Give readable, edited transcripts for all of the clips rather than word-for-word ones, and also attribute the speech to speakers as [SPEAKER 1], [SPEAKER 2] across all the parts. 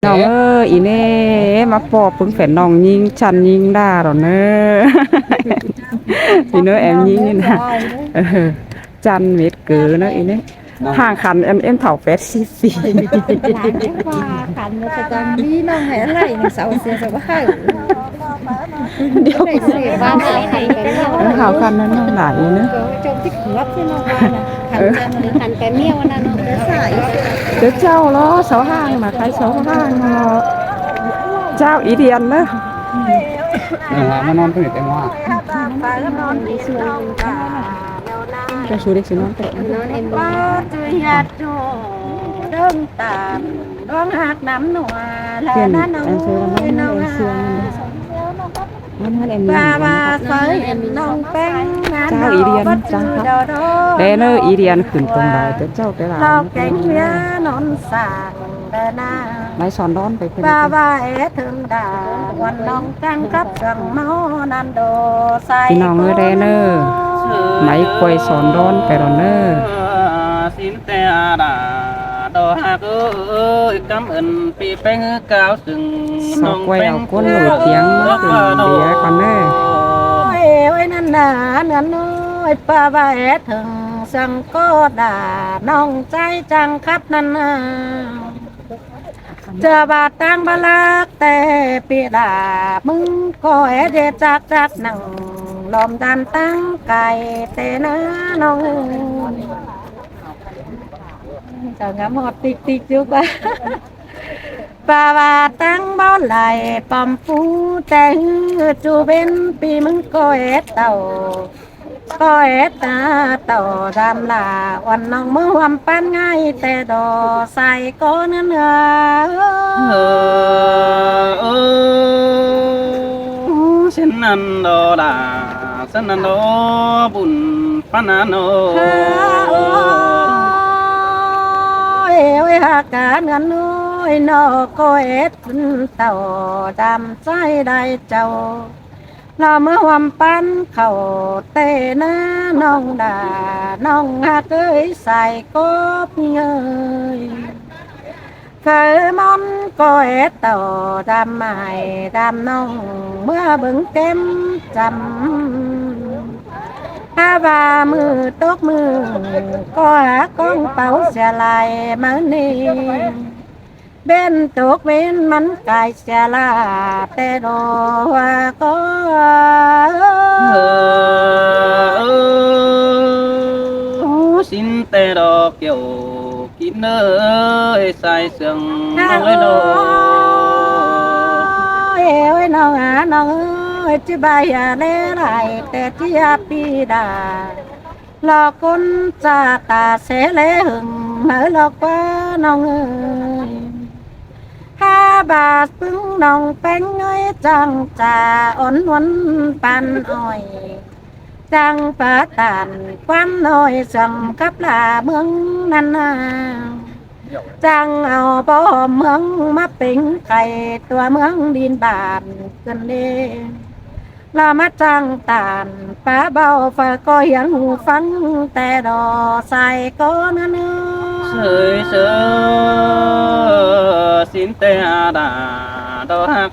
[SPEAKER 1] น้องเอ้ยอีเน่มาปอบปึงแฝนน้องยิงชันยิงด่าหรอเนอะอีเนอะแอมยิงนี่นะเออจันเม็ดเก๋อเนอะอีเน่ห่างคันem thảo phét xì xì
[SPEAKER 2] làm cái hoa thành một cái con đi nó mẹ lại nó xấu xí xấu quá cái này xì ba này cái
[SPEAKER 1] hàoคันนั้นน้องหลายเนอะ
[SPEAKER 2] trong tích ngót thế nó hoa là thành cái miêu nó xài
[SPEAKER 1] เดี๋ยวเจ้าล้อเสาห้างมาใครเสาห้างเจ้าอีเดียนเนอะ
[SPEAKER 3] มานอนตรงไหนเต็มว่า
[SPEAKER 1] cho chú đi chú non tệ
[SPEAKER 2] nó em
[SPEAKER 4] có tươi nhạt chỗ đơn tàn đoán hạt nắm nụ là
[SPEAKER 1] tiền
[SPEAKER 4] nó
[SPEAKER 1] em chơi là nó em xương nó hát em
[SPEAKER 4] ba ba phơi em nông bánh
[SPEAKER 1] เจ้าอีเดียนเจ้าครับเดนเนอร์อีเดียนขึ้นตรงไหนแต่เจ้าไปหลาย
[SPEAKER 4] เราcánh mía non sạc đờ na
[SPEAKER 1] ไม่สอนร้อนไปขึ้น
[SPEAKER 4] ba ba é thương đà quan nông căng cấp rằng máu nan đồ say
[SPEAKER 1] พี่น้องเออเดนเนอร์ไม่ควยสอนร้อนไปหรอเนอร์
[SPEAKER 3] xin te đà đò hạ ơi cảm ơn pi bánh cao sừng
[SPEAKER 1] สอกไว้เอาก้นโหลดเตียงมาขึ้นเดียก่อนเนอร์
[SPEAKER 4] ôi ôi năn nà năn ơi ba ba é thương rằng có đà nông trái trăng khắp năn nà เจอบาดตังบาลักแต่ปีดามึงก็เอเดจักจักหนังลมดันตั้งไก่เตนะน้องเจ้างามหอดติ๊กติ๊กจุกะปาบาตั้งเบ้าไหลปอมฟูแต่จูเป็นปีมึงก็เอเต่าก็เอตาเต่าดำลาวันน้องมือหวมปันง่ายแต่ดอใส่ก็เนื้อ
[SPEAKER 3] xin ăn đồ đà xin ăn đồ bùn phan ăn đồ
[SPEAKER 4] เอ้ยหากการเงินน้อยนอก็เอ็ดเต่าดำใจได้เจ้าเราเมื่อวันปันเขาเตนะน้องด่าน้องหากเอ้ยใส่กบเงยเคยมอนก็เอ็ดเต่าดำใหม่ดำน้องเมื่อบึงเต็มจำ ถ้าว่ามือตกมือก็หากองเป๋าเสียลายมานี่เบ้นตกเว้นมันกายเสียลาแต่ดอว่าก็
[SPEAKER 3] xin te đò kiểu kín ơi sai sương nói đồ
[SPEAKER 4] เอ้ยน้องน้องเอ้ยที่ใบยาเล่ไรแต่ที่ยาปีดาหลอกคนจะตาเสเลหึงเหมือหลอกว่าน้องเอ้ย ห้าบาทพึ่งน้องเป็นเงยจังจ่าอ่อนหวนปันอ้อยจังปะตันความน้อยสังกับลาเมืองนันนาจังเอาบ่อเมืองมาเป็นไก่ตัวเมืองดินบานกันเด้ลามาจังตานป้าเบาฝาก็ยังหูฟังแต่ดอใส่ก็นั่นเอ้ย
[SPEAKER 3] sơi sơ xin te đà đò hạ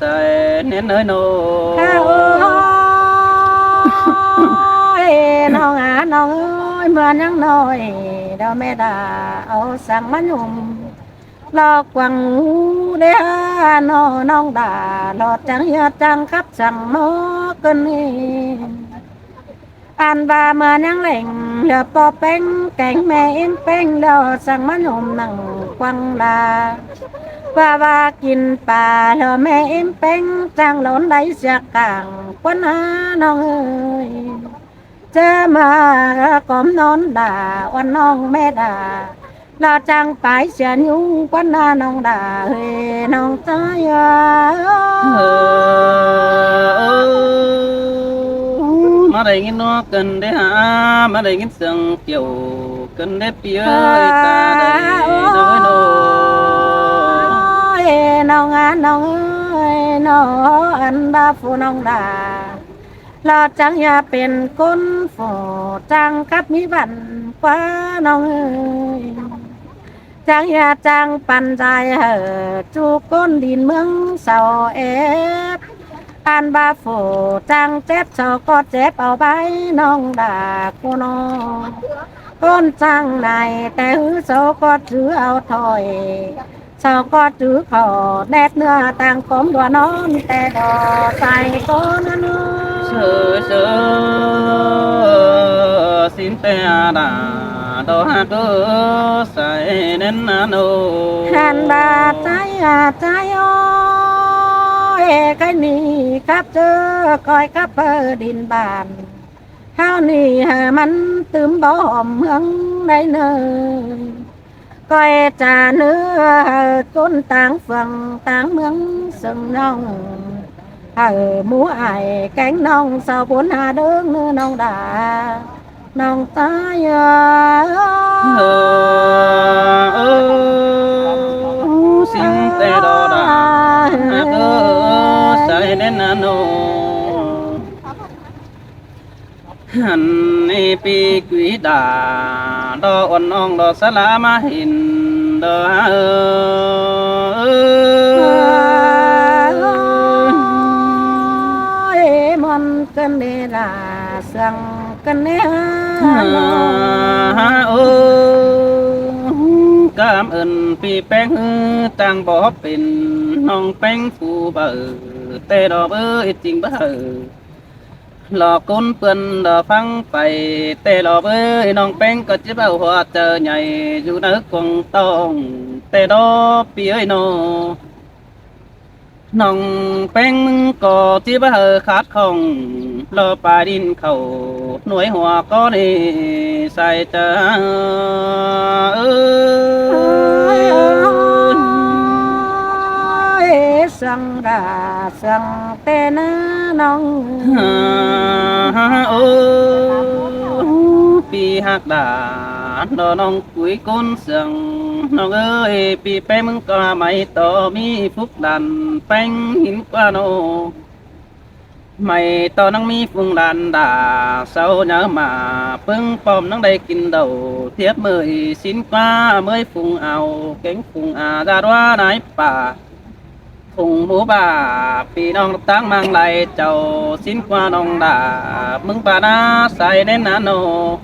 [SPEAKER 3] sai nên nơi nô
[SPEAKER 4] ข้าโอ้ยน้องน้องเอ้ยเมื่อยังน้อยเดาแม่ดาเอาสั่งมาหนุ่มหลอกกวังเด้อน้องดาหลอดจังเฮียจังครับสั่งโนกันนี่อันบาเมื่อยังเล่งเดือปอเป็งแกงแม่เอ็นเป็งเดาสั่งมาหนุ่มนั่งกวังลา ว่ากินปลาแล้วแม่เอ็มเป็งจังหล่นได้เสียกลางควันหาน้องเอ้ยเจอมาก้มนอนด่าวันน้องแม่ด่าเราจังไปเสียยุ่งควันหาน้องด่าเฮ้ยน้องตาย
[SPEAKER 3] mà đây nghe nó cần để hả mà đây nghe sừng kiểu cần để phía ta đây nói đồ
[SPEAKER 4] น้องน้องเอ้ยน้องอันบาฟูน้องดาเราจังอย่าเป็นคนโฝจังกับมีบันกว่าน้องเอ้ย จังยาจังปันใจจูก้นดินเมืองเสาเอฟอันบาโฟจังเจ็บเสาก็เจ็บเอาใบน้องดากูน้องก้นจังในแต่หือเสาก็ถือเอาถอยเสาก็ถือขอแนดเนื้อต่างกลมดัวนอนแต่ดอใส่ก้นนั้น
[SPEAKER 3] sơ xin te đà đô ha cơ sai đến nô
[SPEAKER 4] หันบาใจใจโอ้ยไก่นี่ครับเจอคอยครับเปิดดินบานข้าวนี่มันตืมบ่หอมเมืองในเนินก้อยจ่าเนื้อก้นต่างฝั่งต่างเมืองซึ่งน้องหมูไอแกงน้องสาวบุญหาเด้งเนื้อน้องดาน้องตาย
[SPEAKER 3] xin te đô đà cơ sai đến nô hẳn ni pi quý đà đo ôn ong đo sa la ma hin đo
[SPEAKER 4] mòn cơn đê là sương cơn đê
[SPEAKER 3] cảm ơn pi bén tăng bỏ pin nong bén phù bờ tê đò bơ tình bờ lò côn pân đò phăng phải tê lò bơ nong bén có chiếc bầu hoa chờ nhảy dù nước quăng tông tê đò pi ơi nô nong bén có chiếc bờ khát không lo pa đin khẩu nuôi hoa có đi sai chờ
[SPEAKER 4] sương đà sương tê na nong
[SPEAKER 3] pi hạc đà đò nong cuối côn sương nong ơi pi pe mưng qua mày to mi phúc đàn bánh hin qua nô mày to nang mi phùng đàn đà sau nhớ mà pưng pom nang đây kinh đầu tiếp mười xin qua mới phùng ảo cánh phùng ra đoá nái bà phùng bố bà pi nong tăng mang lại chầu xin qua nong đà mừng bà na sai đến nô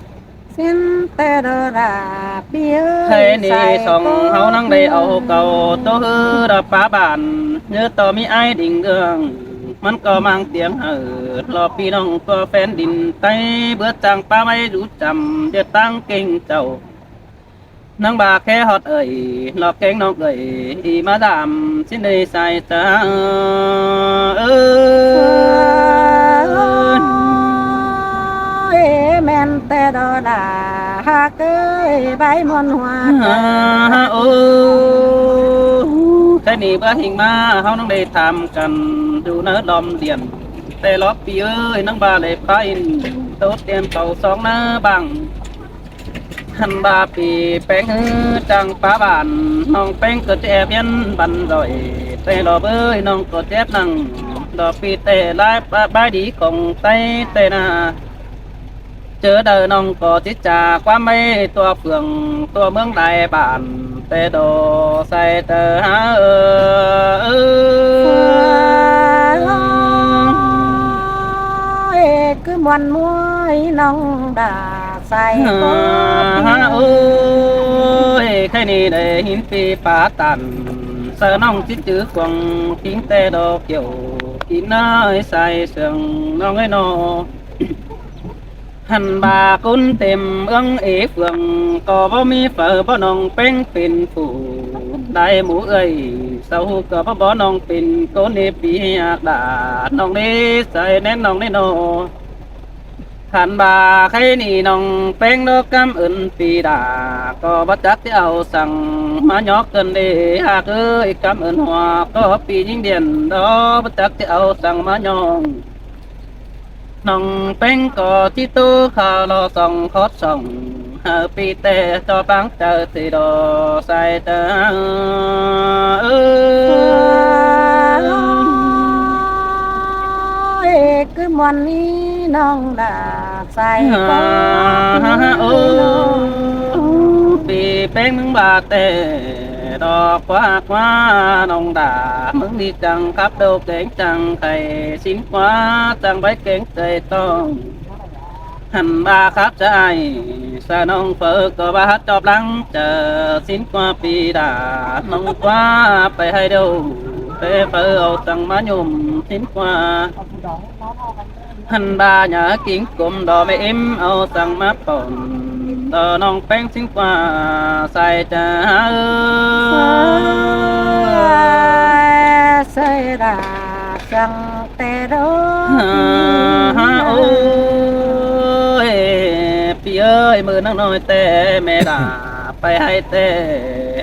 [SPEAKER 4] xin tê đô đà bia
[SPEAKER 3] thế ni song hậu nang đây ảo cầu tô hư đà phá bản nhớ to mi ai đình đườngมันก็มังเตียงรอพี่น้องก็แฟนดินไตเบื่อจังป้าไม่รู้จำเดี๋ยวตั้งเก่งเจ้านางบาแค่ฮอดรอแกงน้องอีมาดามสิ้นได้ใส่ตา
[SPEAKER 4] แม่นแต่ดอดาหากเอ้ยใบมอนหัว
[SPEAKER 3] โอ้แต่นี่บ่หิงมาเฮาน้องได้ทำกันดูเนื้อดอมเดียนแต่ล็อกปีเอ้ยนางบาเลยไปโต๊ะเตรียมเป่าสองเนื้อบังหันบาปีแป้งจังป้าบานน้องแป้งก็แอบยันบันร่อยแต่รอเอ้ยน้องก็เจ็บนั่งดอกปีแต่ลายบายดีของไตแต่นาเจอเดินน้องก็จิตจากความไม่ตัวเฟืองตัวเมืองใดบ้านแต่โดใส่เตอหา
[SPEAKER 4] cứ mòn muối nong đà say có
[SPEAKER 3] ôi cái này để hiến phi phá tàn sợ nong chít chữ quăng kín tê đồ kiểu kín nơi say sương nong ấy nọหันบาคุณเต็มเอื้องเอเฟืองก็บ่มีเฝอบ่น้องเป็นเป็นผู้ได้หมูเอ้ยเศร้าก็บ่น้องเป็นคนเอปีอยากด่าน้องนี้ใส่แน่นน้องนี่โนหันบาใครนี่น้องเป็นดอกกำอื่นปีด่าก็บ่จักที่เอาสั่งมายอกเกินเดหากเอ้ยกำอื่นหัวก็ปียิ่งเดียนดอกบ่จักที่เอาสั่งมายองน้องเป็นก็ที่ตู้ข้าวรอส่องคดส่องปีเตะจอบังเจอสีดอใส่เตอ
[SPEAKER 4] cứ mòn ní nong đà say có
[SPEAKER 3] ปี แป้งมึงบาแต่ดอกกว่ากว่าน้องด่ามึงดีจังครับโดเก่งจังไข่สินกว่าจังใบเก่งใจต้องหันบาครับใจสะน้องเฟิกก็บาจอบหลังเจอสินกว่าปีด่าน้องกว่าไปให้ดูเปเปเอาตังมายุ่มสินกว่าหันบาหยากิ่งกลมดอกไม่เอ็มเอาตังมาป่นดอน้องแป้งสินกว่าใส่จ้า
[SPEAKER 4] ใส่ดาสังแต่โด
[SPEAKER 3] โอ้ยพี่เอ้ยมือนังน้อยแต่แม่ด่าไปให้แต่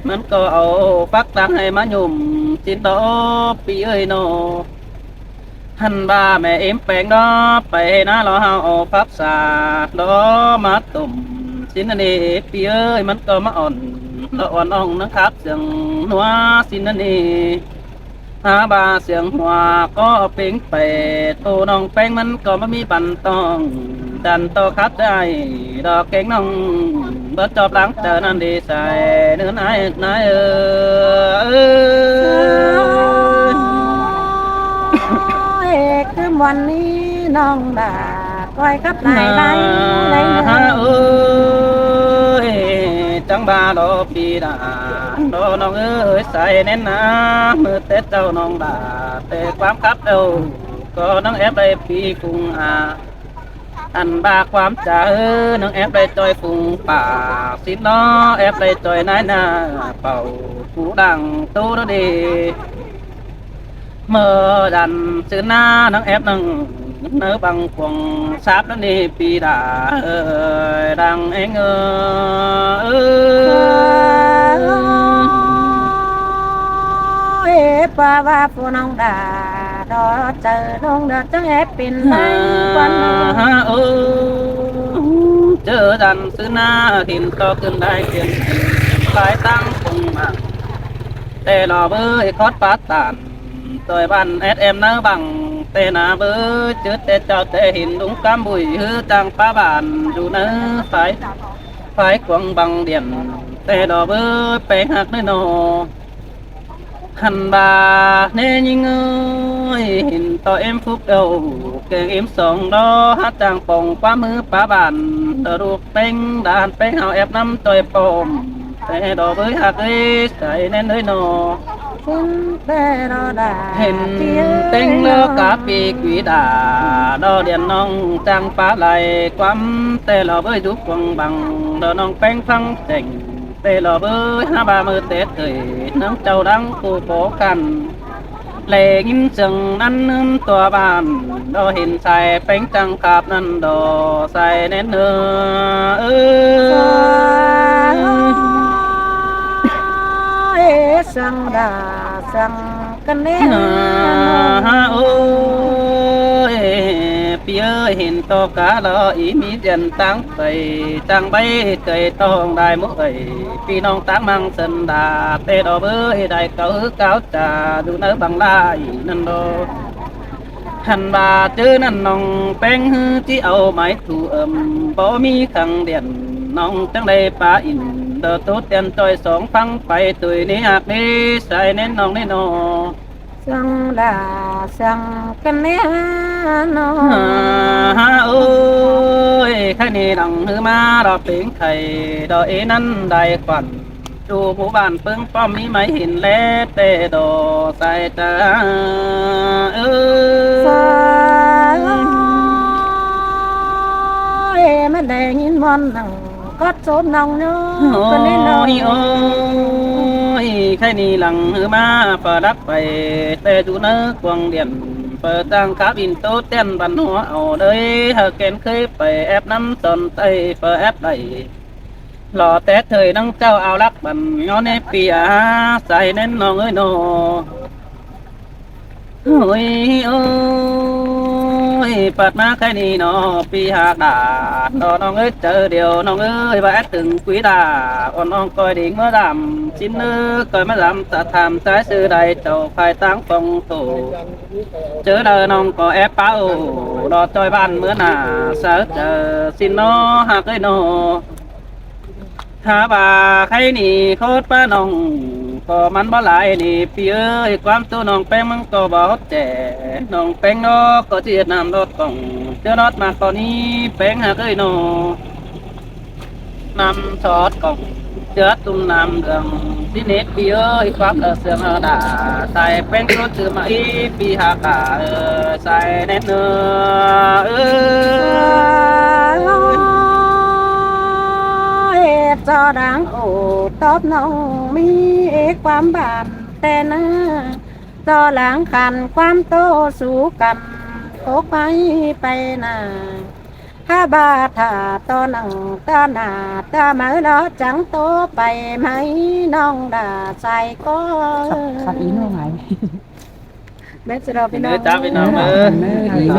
[SPEAKER 3] มันก็เอาฟักตังให้มายุ่มจินดอพี่เอ้ยโนหันบาแม่เอ็มแปลงดอไปนะรอเฮาเอาพับสาดอมาตุ่มสินนันเอพี่เอ้ยมันก็มาอ่อนละอ่อนอ่องนะครับเสียงนัวสินนันเอหาบาเสียงหัวก็เป่งไปโตน้องแป้งมันก็ไม่มีบันตองดันโตครับได้ดอกเก่งน้องเบิดจอบหลังเจอนั่นดีใส่เนื้อนาย
[SPEAKER 4] คือวันนี้น้องด่าก้อยกับนายไรไร
[SPEAKER 3] เอ้ยจังบาดอปีดาดอน้องเอ้ยใส่แน่นนะมือเตะเจ้าน้องด่าแต่ความครับเจ้าก็น้องแอบไปปีกุงอันบาความจ่าน้องแอบไปจอยฟุงป่าสิน้อแอบไปจอยนายนาเป่าผู้ดังตู้ดีเมื่อดันซื้อหน้าน้องแอบนั่งเนื้อบังควงสาบนั่นนี่ปีดาดังเอง
[SPEAKER 4] ป่าว่าผู้น้องด่าดอเจอน้องเดือดจังแอบเป็นไรวัน
[SPEAKER 3] เจอดันซื้อหน้าหินก็ขึ้นได้เพียงหลายตั้งคงมาแต่รอเบยคอดปาตานตัวบ้านSMเนื้อบังแต่นาเบอจืดแต่เจ้าแต่หินลุงกำบุยฮือจังป้าบานอยู่เนื้อฝ่ายกวงบังเดียนแต่ดอกเบอไปหักเนื้อโนหันบาเนยิงเอ้ยหินต่อเอ็มฟุกเอวเก่งเอ็มสองดอฮัดจังป่องป้ามือป้าบานตะรูปเป้งด่านเป้งเอาแอบน้ำตัวปอมแต่ดอกเบอหักเอ้ใส่แน่นเลยโนเห็นเต็งเลือกาปีกวีดาดอเดียนน้องจังปลาไหลความแต่เราเบยยุกวงบังดอน้องแป้งฟังเจ๋งแต่เราเบยหาบามือเตะเถยน้ำเจ้าดังกูโปกันแหลงินจึงนั้นนึมตัวบ้านดอเห็นใส่แป้งจังขาบนั้นดอใส่แน่นเนื้อ
[SPEAKER 4] สังดาสังกันเน่
[SPEAKER 3] โอ้ยพี่เอ้ยเห็นตอกาลออีมีเดียนตั้งไปตั้งใบเคยต้องได้มุ้ยพี่น้องตั้งมังสันดาเตดอเบยได้เก้าจ่าดูเนื้อบังลายนั่นโดหันบาเจอนั่นน้องแป้งฮือที่เอาไม้ถูบ่มีขังเดียนน้องจังได้ปาอินเดอตัวเตียนจอยสองฟังไปตุยนี้หักนี้ใส่เน้นน้องนี่นอ
[SPEAKER 4] สังดาสังกันเน่นอ
[SPEAKER 3] โอ้ยแค่นี้ดังฮือมาเราเป็นไข่ดอเอนั้นได้ควันดูหมู่บ้านเพิ่งป้อมมีไหมเห็นแล้วเตดอใส่ตา
[SPEAKER 4] ไม่ได้ยินวันหนังก็โจมน้องเนาะ
[SPEAKER 3] ก็เล่นน้อยโอ้ยแค่นี้หลังหือมาเปิดรักไปแต่ดูเนื้อกวงเดียนเปิดตั้งขาบินโตเต้นบันหัวเอาเลยหากเกณฑ์เคยไปแอบน้ำตนไตเปิดแอบไหลหล่อแต่เธอน้องเจ้าเอารักบันย้อนในปีอาใส่เน้นน้องเอ้ยโนโอ้ยโอ้ยปัดมาแค่นี้เนาะปีหากด่าน้องเอ้ยเจอเดียวน้องเอ้ยว่าถึงquýด่าอ่อนน้องคอยดิ่งเมื่อดำชิ้นเนื้อคอยมาดำจะทำใจซื้อใดเจ้าภายตั้งฟองถูเจอเดินน้องก็แอบเป้ารอจอยบ้านเมื่อหน้าเสือเจอสินน้อหากเอ้ยโน ถ้าว่าใครนี่โคตรป้าน้องก็มันบ่หลายนี่พี่เอ้ยความตัวน้องแป้งมันก็บ่แจ๋น้องแป้งนอกก็เจียดน้ำรถกล่องเจอนอดมากกว่านี้แป้งหาเคยนอนำซอสกล่องเจือตุ้มน้ำเดืองที่เน็ตพี่เอ้ยควักเสืองดาใส่แป้งรสจืดมาอีปีหากาใส่แน่นเนื้อ
[SPEAKER 4] จอดังโอตอบน้องมีความบานแต่หน้าจอหลังขันความโตสู้กันโคกไปหน้าถ้าบาถ้าตอนังตาหน้าตามือล้อจังโตไปไหมน้องด่าใส่ก็
[SPEAKER 1] ขับอีโน่ไง
[SPEAKER 4] เบสเราไปน้อง
[SPEAKER 3] จ้าพี่น้อง
[SPEAKER 1] เออดีเลย